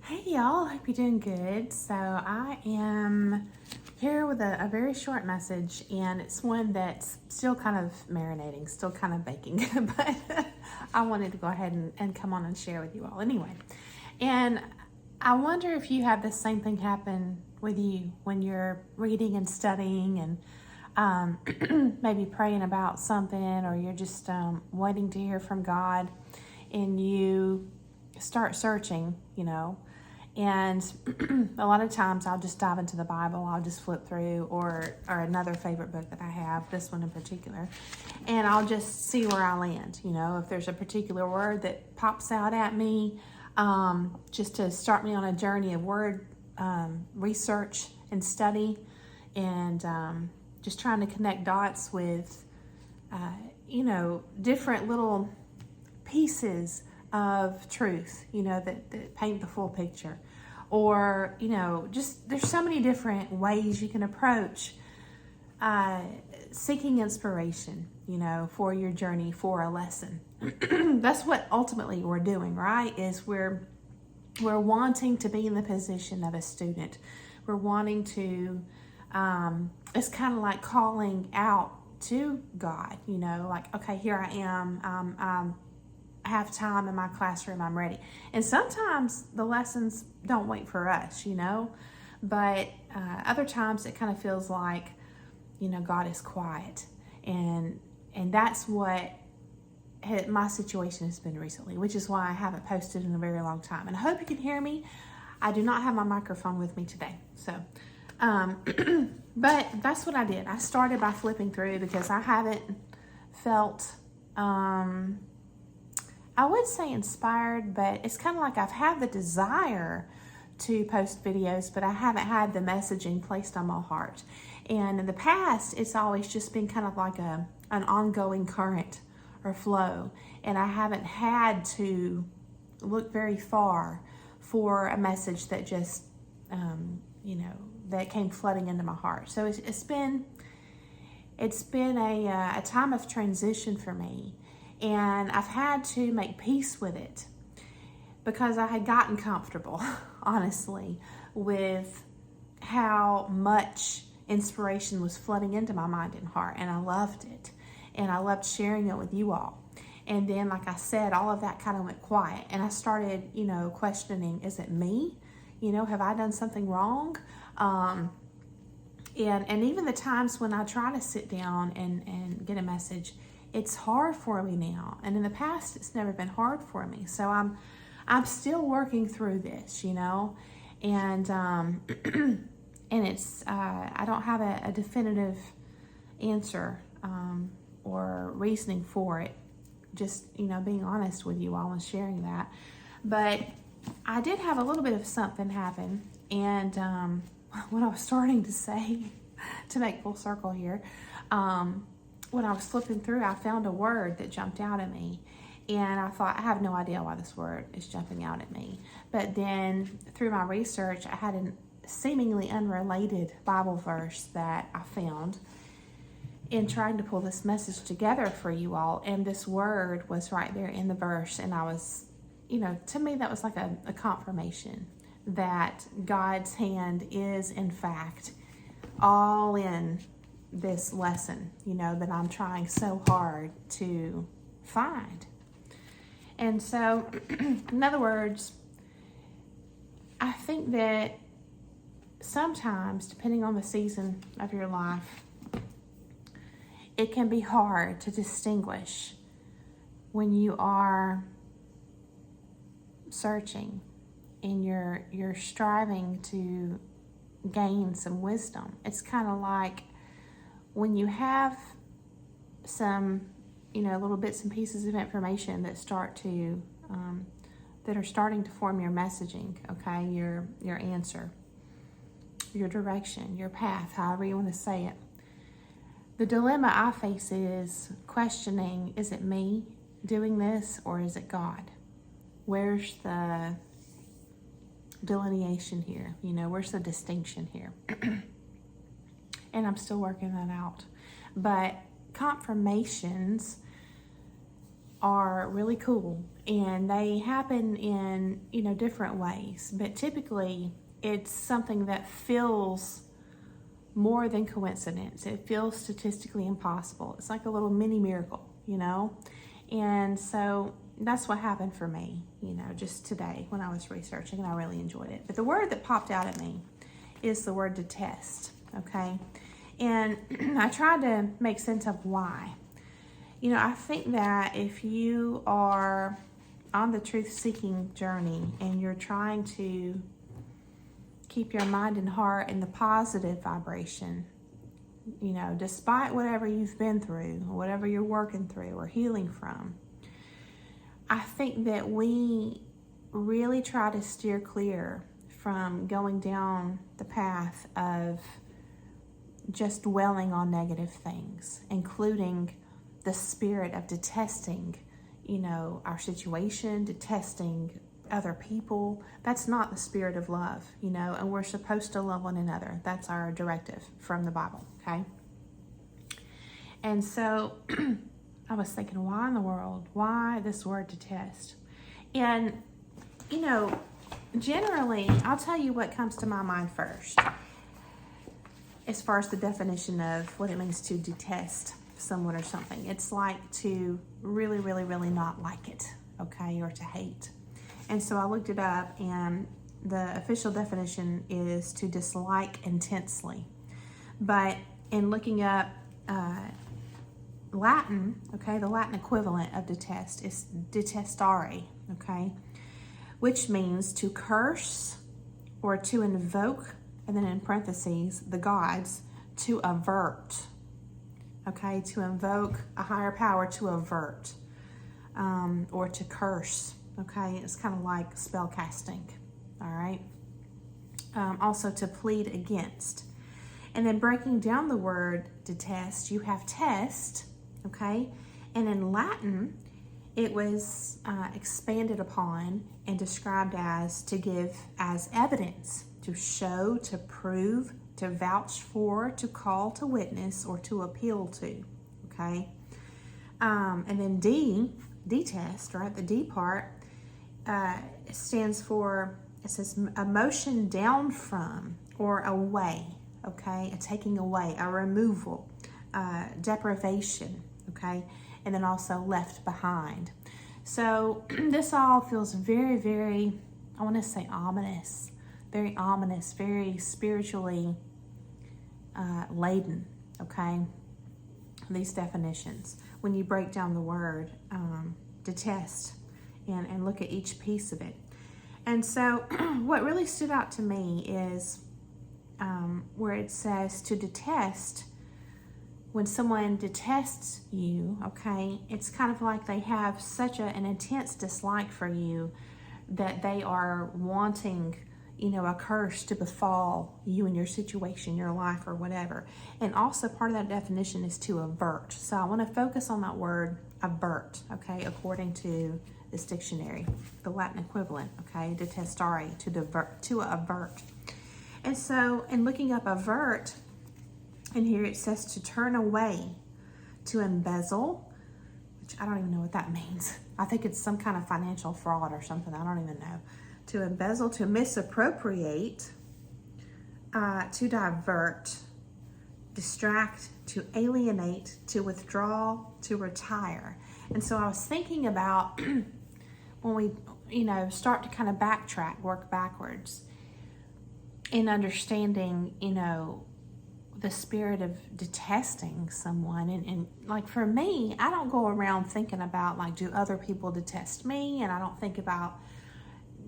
Hey y'all, hope you're doing good. So I am here with a very short message, and it's one that's still kind of marinating, still kind of baking, but I wanted to go ahead and come on and share with you all anyway. And I wonder if you have the same thing happen with you when you're reading and studying and maybe praying about something, or you're just waiting to hear from God, and you start searching, and a lot of times I'll just dive into the Bible. I'll just flip through, or another favorite book that I have, this one in particular, and I'll just see where I land. If there's a particular word that pops out at me, just to start me on a journey of word research and study, and just trying to connect dots with, different little pieces of truth, that paint the full picture. Or, just there's so many different ways you can approach seeking inspiration, for your journey, for a lesson. That's what ultimately we're doing, right? Is we're wanting to be in the position of a student. We're wanting to, it's kind of like calling out to God, like, okay, here I am. I have time in my classroom, I'm ready. And sometimes the lessons don't wait for us, but other times it kind of feels like, God is quiet. And that's what my situation has been recently, which is why I haven't posted in a very long time. And I hope you can hear me. I do not have my microphone with me today. So, but that's what I did. I started by flipping through because I haven't felt, I would say inspired, but it's kind of like I've had the desire to post videos, but I haven't had the messaging placed on my heart. And in the past, it's always just been kind of like an ongoing current or flow. And I haven't had to look very far for a message that just, that came flooding into my heart. So it's been a time of transition for me. And I've had to make peace with it because I had gotten comfortable, honestly, with how much inspiration was flooding into my mind and heart. And I loved it. And I loved sharing it with you all. And then, like I said, all of that kind of went quiet. And I started, questioning, is it me? Have I done something wrong? And even the times when I try to sit down and get a message, it's hard for me now. And in the past, it's never been hard for me. So I'm still working through this, and and it's I don't have a definitive answer or reasoning for it. Just being honest with you all and sharing that. But I did have a little bit of something happen, and what I was starting to say, to make full circle here. When I was flipping through, I found a word that jumped out at me. And I thought, I have no idea why this word is jumping out at me. But then through my research, I had a seemingly unrelated Bible verse that I found in trying to pull this message together for you all. And this word was right there in the verse. And I was, to me, that was like a confirmation that God's hand is, in fact, all in this lesson, that I'm trying so hard to find. And so, in other words, I think that sometimes, depending on the season of your life, it can be hard to distinguish when you are searching and you're striving to gain some wisdom. It's kind of like when you have some, little bits and pieces of information that that are starting to form your messaging, okay, your answer, your direction, your path, however you want to say it. The dilemma I face is questioning, is it me doing this or is it God? Where's the delineation here? Where's the distinction here? And I'm still working that out. But confirmations are really cool, and they happen in, different ways, but typically it's something that feels more than coincidence. It feels statistically impossible. It's like a little mini miracle. And so that's what happened for me, just today when I was researching, and I really enjoyed it. But the word that popped out at me is the word detest, okay? And I tried to make sense of why. I think that if you are on the truth-seeking journey and you're trying to keep your mind and heart in the positive vibration, despite whatever you've been through, or whatever you're working through or healing from, I think that we really try to steer clear from going down the path of just dwelling on negative things, including the spirit of detesting, our situation, detesting other people. That's not the spirit of love, and we're supposed to love one another. That's our directive from the Bible, okay? And so I was thinking, why in the world? Why this word detest? And, generally, I'll tell you what comes to my mind first as far as the definition of what it means to detest someone or something. It's like to really, really, really not like it, okay, or to hate. And so I looked it up, and the official definition is to dislike intensely. But in looking up Latin, okay, the Latin equivalent of detest is detestare, okay, which means to curse or to invoke, and then in parentheses, the gods, to avert, okay, to invoke a higher power, to avert, or to curse, okay, it's kind of like spell casting, all right, also to plead against. And then breaking down the word detest, you have test, okay, and in Latin, it was expanded upon and described as to give as evidence, to show, to prove, to vouch for, to call to witness, or to appeal to, okay? And then detest, right, the D part, stands for, it says a motion down from or away, okay? A taking away, a removal, deprivation, okay? And then also left behind. So this all feels very, very, I want to say ominous, very spiritually laden, okay? These definitions, when you break down the word detest and look at each piece of it. And so what really stood out to me is where it says to detest. When someone detests you, okay, it's kind of like they have such an intense dislike for you that they are wanting, a curse to befall you in your situation, your life, or whatever. And also part of that definition is to avert. So I want to focus on that word avert, okay, according to this dictionary, the Latin equivalent, okay, detestare, to avert. And so in looking up avert, and here it says to turn away, to embezzle, which I don't even know what that means. I think it's some kind of financial fraud or something. I don't even know. To embezzle, to misappropriate, to divert, distract, to alienate, to withdraw, to retire. And so I was thinking about when we, start to kind of backtrack, work backwards in understanding, the spirit of detesting someone. And like for me, I don't go around thinking about like, do other people detest me? And I don't think about,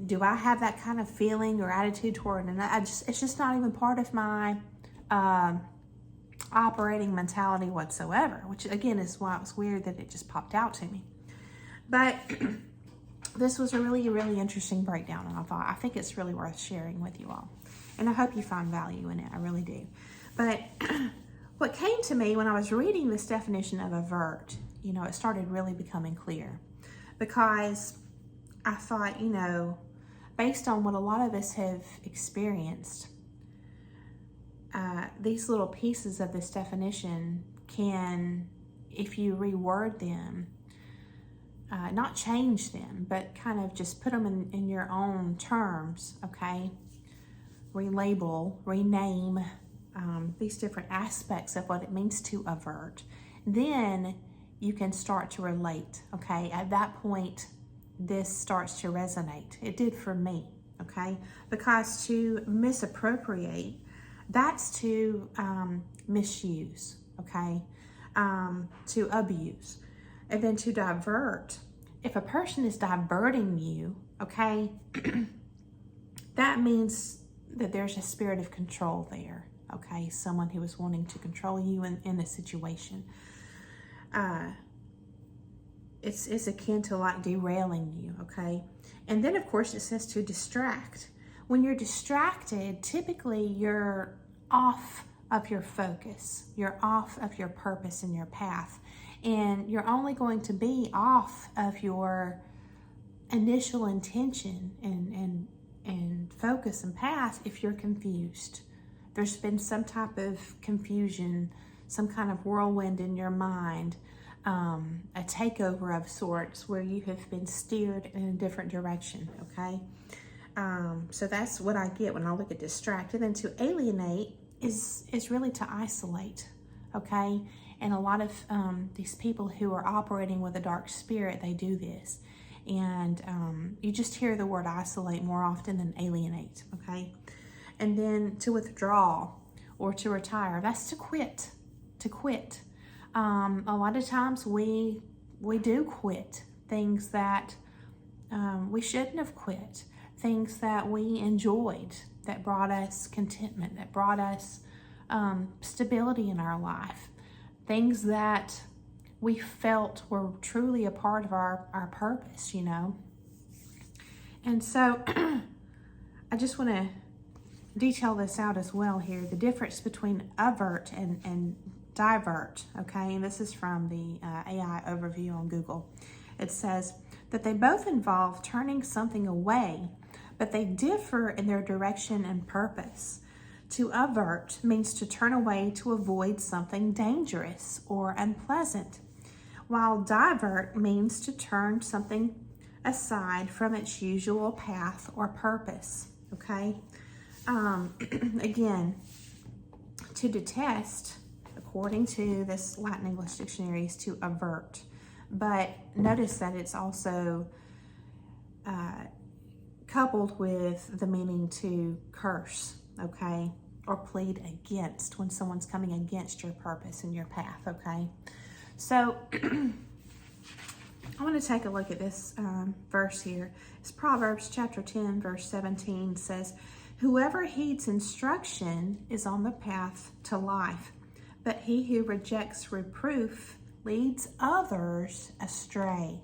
do I have that kind of feeling or attitude toward it? And it's just not even part of my operating mentality whatsoever, which again is why it was weird that it just popped out to me. But this was a really, really interesting breakdown, and I think it's really worth sharing with you all. And I hope you find value in it. I really do. But what came to me when I was reading this definition of avert, it started really becoming clear, because I thought, based on what a lot of us have experienced, these little pieces of this definition can, if you reword them, not change them, but kind of just put them in your own terms, okay? Relabel, rename these different aspects of what it means to avert. Then you can start to relate, okay? At that point, this starts to resonate. It did for me, okay? Because to misappropriate, that's to misuse, okay? To abuse. And then to divert, if a person is diverting you, okay, that means that there's a spirit of control there, okay? Someone who is wanting to control you in a situation. It's akin to like derailing you, okay? And then of course it says to distract. When you're distracted, typically you're off of your focus. You're off of your purpose and your path. And you're only going to be off of your initial intention and focus and path if you're confused. There's been some type of confusion, some kind of whirlwind in your mind, a takeover of sorts where you have been steered in a different direction, okay? So that's what I get when I look at distract. And then to alienate is really to isolate, okay? And a lot of these people who are operating with a dark spirit, they do this. And you just hear the word isolate more often than alienate, okay? And then to withdraw or to retire, that's to quit, A lot of times we do quit things that we shouldn't have quit, things that we enjoyed, that brought us contentment, that brought us stability in our life, things that we felt were truly a part of our purpose, you know. And so I just want to detail this out as well here, the difference between avert and divert, okay? And this is from the AI overview on Google. It says that they both involve turning something away, but they differ in their direction and purpose. To avert means to turn away to avoid something dangerous or unpleasant, while divert means to turn something aside from its usual path or purpose, okay? Again, to detest, according to this Latin English dictionary, is to avert. But notice that it's also coupled with the meaning to curse, okay? Or plead against when someone's coming against your purpose and your path, okay? So I want to take a look at this verse here. It's Proverbs chapter 10, verse 17 says, "Whoever heeds instruction is on the path to life, but he who rejects reproof leads others astray."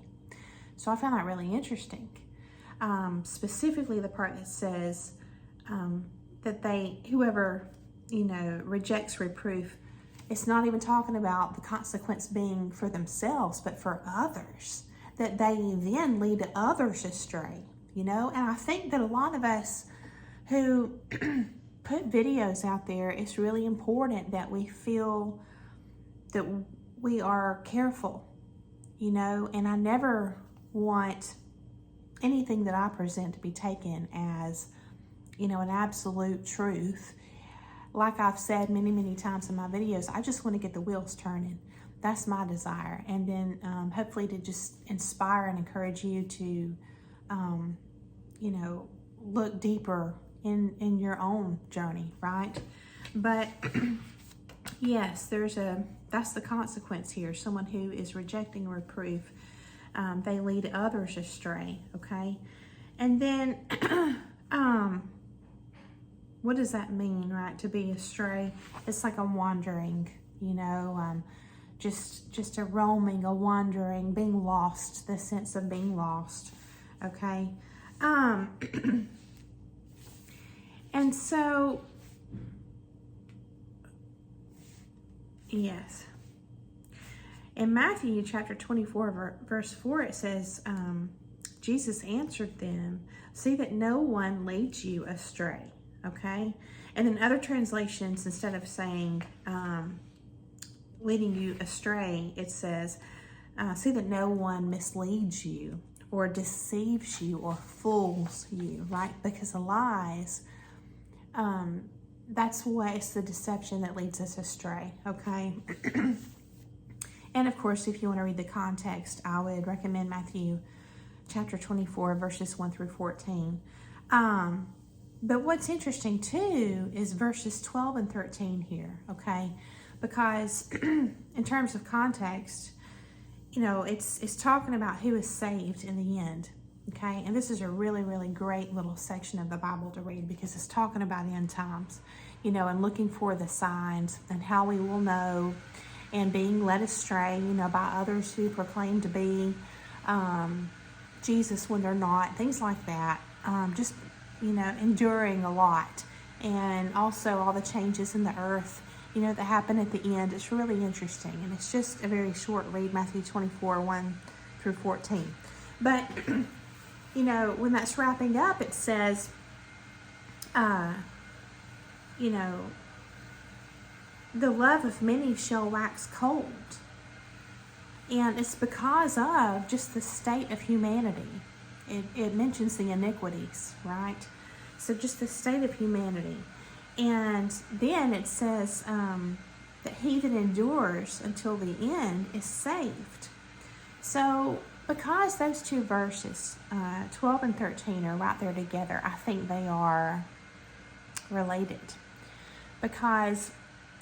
So I found that really interesting. Specifically the part that says that whoever, rejects reproof, it's not even talking about the consequence being for themselves, but for others, that they then lead others astray, And I think that a lot of us who put videos out there, it's really important that we feel that we are careful, and I never want anything that I present to be taken as, an absolute truth. Like I've said many, many times in my videos, I just want to get the wheels turning. That's my desire. And then hopefully to just inspire and encourage you to, look deeper in your own journey, right? But yes, that's the consequence here. Someone who is rejecting reproof, they lead others astray, okay? And then, what does that mean, right? To be astray, it's like a wandering, just a roaming, a wandering, being lost, the sense of being lost, okay? And so, yes. In Matthew chapter 24, verse 4, it says, Jesus answered them, "See that no one leads you astray." Okay? And in other translations, instead of saying leading you astray, it says, See that no one misleads you or deceives you or fools you, right? Because the lies, that's what, it's the deception that leads us astray, okay? And of course, if you want to read the context, I would recommend Matthew chapter 24, verses 1 through 14. But what's interesting too is verses 12 and 13 here, okay? Because in terms of context, you know, it's talking about who is saved in the end, okay? And this is a really, really great little section of the Bible to read because it's talking about end times, you know, and looking for the signs and how we will know, and being led astray, you know, by others who proclaim to be Jesus when they're not, things like that. Just, you know, enduring a lot, and also all the changes in the earth, you know, that happen at the end. It's really interesting, and it's just a very short read, Matthew 24, 1 through 14. But, you know, when that's wrapping up, it says, you know, the love of many shall wax cold. And it's because of just the state of humanity. It mentions the iniquities, right? So just the state of humanity. And then it says that he that endures until the end is saved. So because those two verses, 12 and 13, are right there together, I think they are related. Because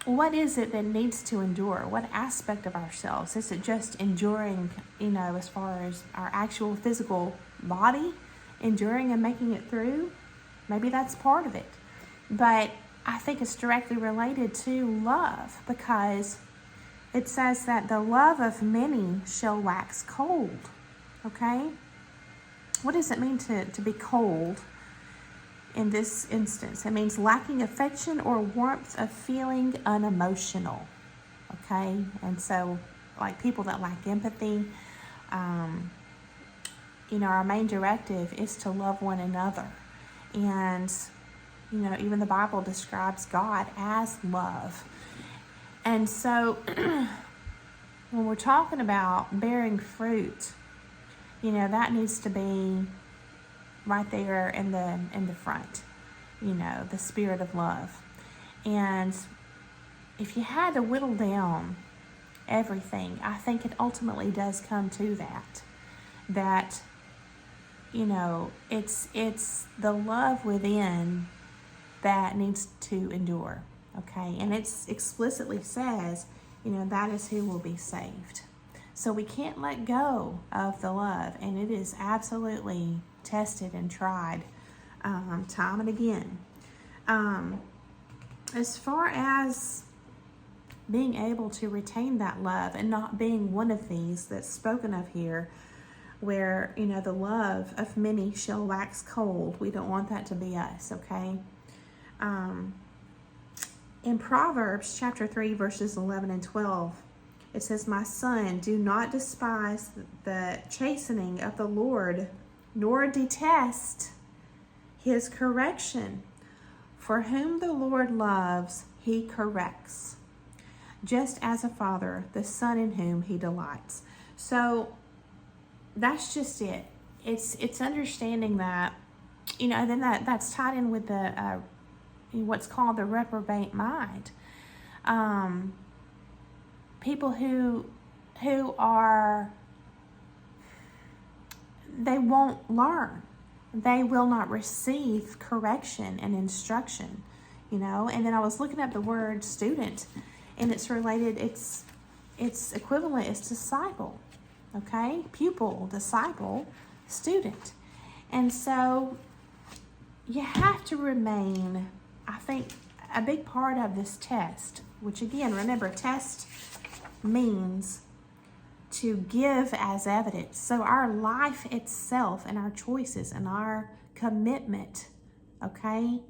what is it that needs to endure? What aspect of ourselves? Is it just enduring, you know, as far as our actual physical body, enduring and making it through? Maybe that's part of it. But I think it's directly related to love, because it says that the love of many shall wax cold. Okay? What does it mean to be cold in this instance? It means lacking affection or warmth of feeling, unemotional. Okay? And so, like people that lack empathy, you know, our main directive is to love one another. And, you know, even the Bible describes God as love. And so, when we're talking about bearing fruit, you know, that needs to be right there in the front, you know, the spirit of love. And if you had to whittle down everything, I think it ultimately does come to that, you know, it's the love within that needs to endure, okay? And it explicitly says, you know, that is who will be saved. So we can't let go of the love, and it is absolutely tested and tried time and again. As far as being able to retain that love and not being one of these that's spoken of here, where, you know, the love of many shall wax cold, we don't want that to be us, okay? In Proverbs chapter 3, verses 11 and 12, it says, "My son, do not despise the chastening of the Lord, nor detest his correction. For whom the Lord loves, he corrects, just as a father, the son in whom he delights." So that's just it. It's understanding that, you know, and then that's tied in with the what's called the reprobate mind. People who are, they won't learn. They will not receive correction and instruction, you know. And then I was looking at the word student, and it's related, it's equivalent is disciple, okay? Pupil, disciple, student. And so you have to remain, I think, a big part of this test, which again, remember, test means to give as evidence. So our life itself and our choices and our commitment, okay,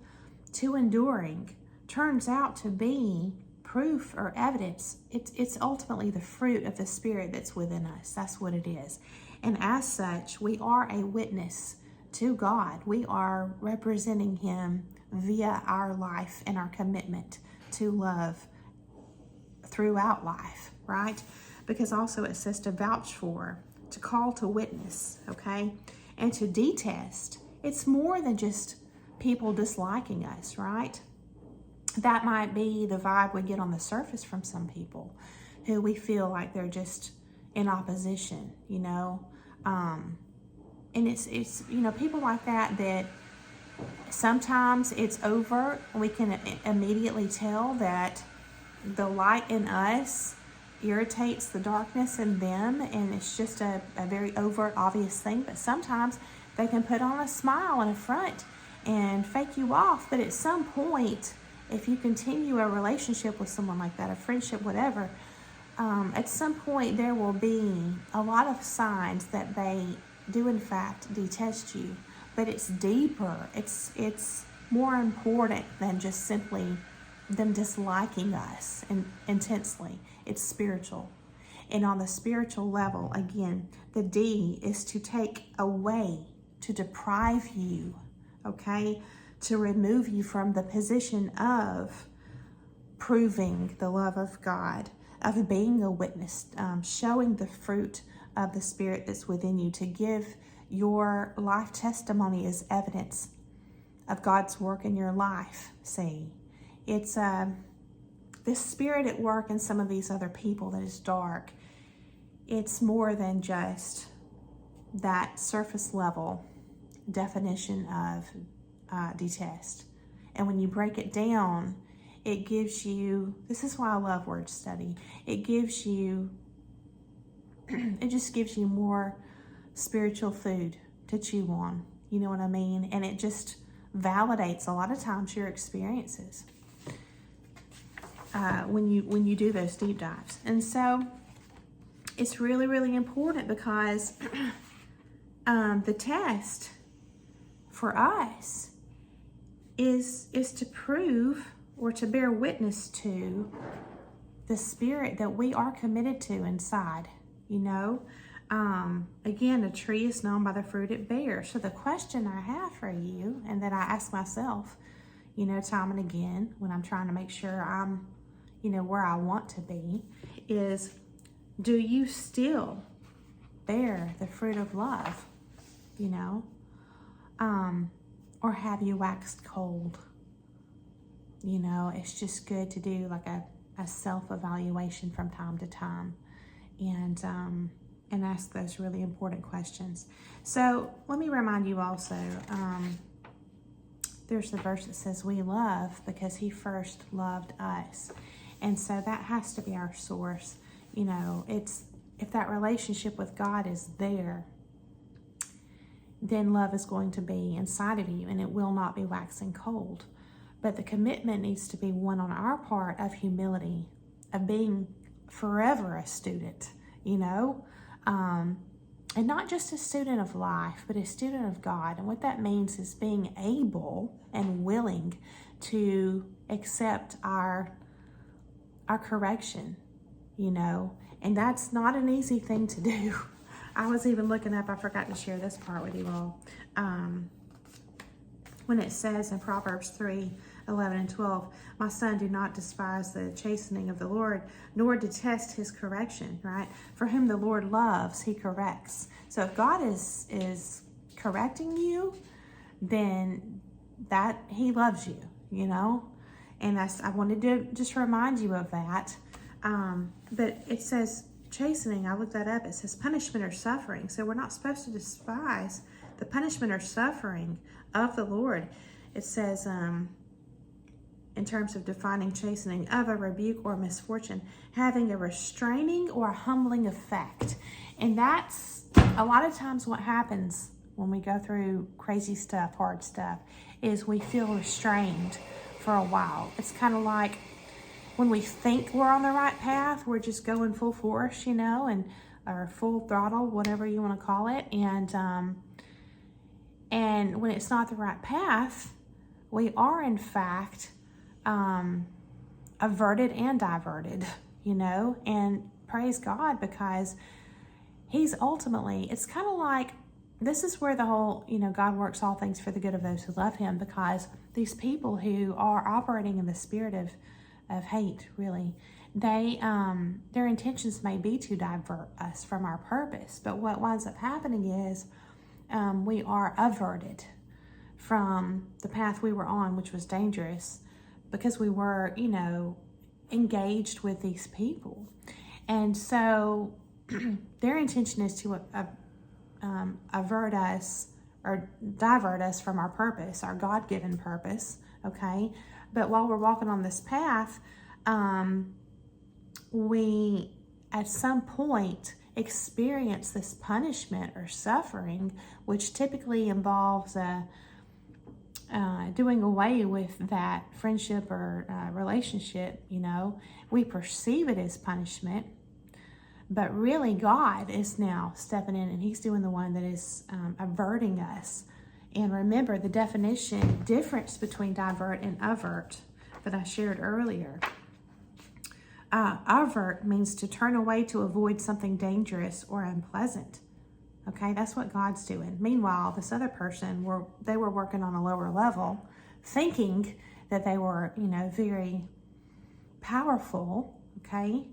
to enduring turns out to be proof or evidence. It's ultimately the fruit of the Spirit that's within us. That's what it is. And as such, we are a witness to God. We are representing Him via our life and our commitment to love throughout life, right? because also it says to vouch for, to call to witness, okay? And to detest. It's more than just people disliking us, right? That might be the vibe we get on the surface from some people who we feel like they're just in opposition, you know? And it's people like that sometimes it's overt. We can immediately tell that the light in us irritates the darkness in them, and it's just a very overt, obvious thing. But sometimes they can put on a smile and a front and fake you off. But at some point, if you continue a relationship with someone like that, a friendship, whatever, at some point there will be a lot of signs that they do in fact detest you. But it's deeper. It's more important than just simply them disliking us intensely. It's spiritual. And on the spiritual level, again, the D is to take away, to deprive you, okay? To remove you from the position of proving the love of God, of being a witness, showing the fruit of the Spirit that's within you, to give your life testimony as evidence of God's work in your life. See, it's this spirit at work in some of these other people that is dark. It's more than just that surface level definition of detest. And when you break it down, it gives you, this is why I love word study. It gives you, it just gives you more spiritual food to chew on. You know what I mean? And it just validates a lot of times your experiences when you do those deep dives. And so it's really, really important because the test for us is to prove or to bear witness to the spirit that we are committed to inside, you know. Again, a tree is known by the fruit it bears. So the question I have for you, and that I ask myself, you know, time and again, when I'm trying to make sure I'm, you know, where I want to be, is, do you still bear the fruit of love, you know? Or have you waxed cold? You know, it's just good to do like a self-evaluation from time to time, and ask those really important questions. So let me remind you also, there's the verse that says we love because he first loved us. And so that has to be our source. You know, it's, if that relationship with God is there, then love is going to be inside of you, and it will not be waxing cold. But the commitment needs to be one on our part of humility, of being forever a student, you know, and not just a student of life, but a student of God. And what that means is being able and willing to accept our correction, you know, and that's not an easy thing to do. I was even looking up, I forgot to share this part with you all, when it says in Proverbs 3:11 and 12, my son, do not despise the chastening of the Lord, nor detest his correction, right? For whom the Lord loves, he corrects. So if God is correcting you, then that he loves you, you know? And I wanted to just remind you of that. But it says chastening, I looked that up, it says punishment or suffering. So we're not supposed to despise the punishment or suffering of the Lord. It says, in terms of defining chastening, of a rebuke or misfortune, having a restraining or a humbling effect. And that's a lot of times what happens when we go through crazy stuff, hard stuff, is we feel restrained for a while. It's kind of like when we think we're on the right path, we're just going full force, you know, or full throttle, whatever you want to call it. And when it's not the right path, we are in fact averted and diverted, you know, and praise God, because he's ultimately, it's kind of like, this is where the whole, you know, God works all things for the good of those who love him, because these people who are operating in the spirit of hate, really, their intentions may be to divert us from our purpose, but what winds up happening is we are averted from the path we were on, which was dangerous, because we were, engaged with these people. And so their intention is to avert us or divert us from our purpose, our God-given purpose, okay? But while we're walking on this path, we at some point experience this punishment or suffering, which typically involves doing away with that friendship or relationship. We perceive it as punishment, but really God is now stepping in, and he's doing the one that is averting us. And remember the difference between divert and avert that I shared earlier. Avert means to turn away to avoid something dangerous or unpleasant. Okay, that's what God's doing. Meanwhile, this other person, they were working on a lower level, thinking that they were, very powerful, okay?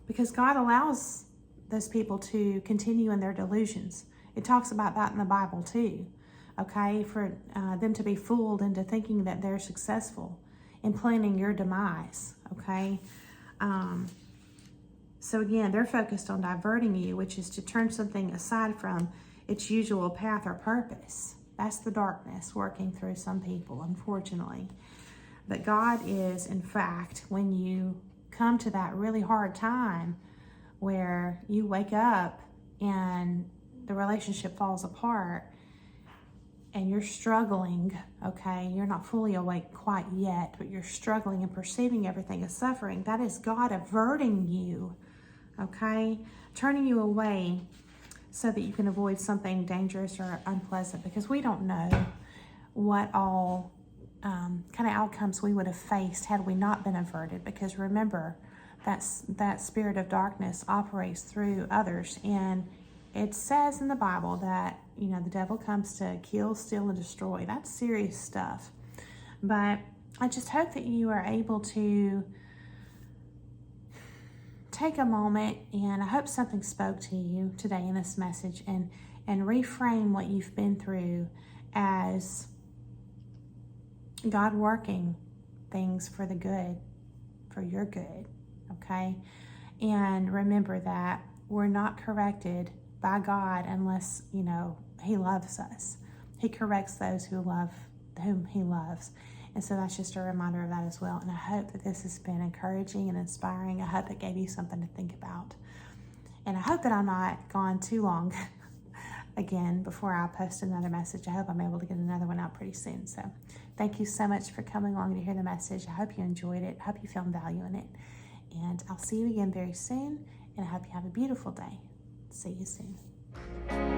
Because God allows those people to continue in their delusions. It talks about that in the Bible too, okay? For them to be fooled into thinking that they're successful in planning your demise, okay? So again, they're focused on diverting you, which is to turn something aside from its usual path or purpose. That's the darkness working through some people, unfortunately. But God is, in fact, when you come to that really hard time where you wake up and the relationship falls apart and you're struggling, okay, you're not fully awake quite yet, but you're struggling and perceiving everything as suffering, that is God averting you, okay, turning you away so that you can avoid something dangerous or unpleasant, because we don't know what all kind of outcomes we would have faced had we not been averted. Because remember, that spirit of darkness operates through others, and it says in the Bible that the devil comes to kill, steal, and destroy. That's serious stuff. But I just hope that you are able to take a moment, and I hope something spoke to you today in this message, and reframe what you've been through as God working things for the good, for your good, okay? And remember that we're not corrected by God unless, he loves us. He corrects those whom he loves. And so that's just a reminder of that as well. And I hope that this has been encouraging and inspiring. I hope it gave you something to think about. And I hope that I'm not gone too long again before I post another message. I hope I'm able to get another one out pretty soon. So thank you so much for coming along to hear the message. I hope you enjoyed it. I hope you found value in it. And I'll see you again very soon. And I hope you have a beautiful day. See you soon.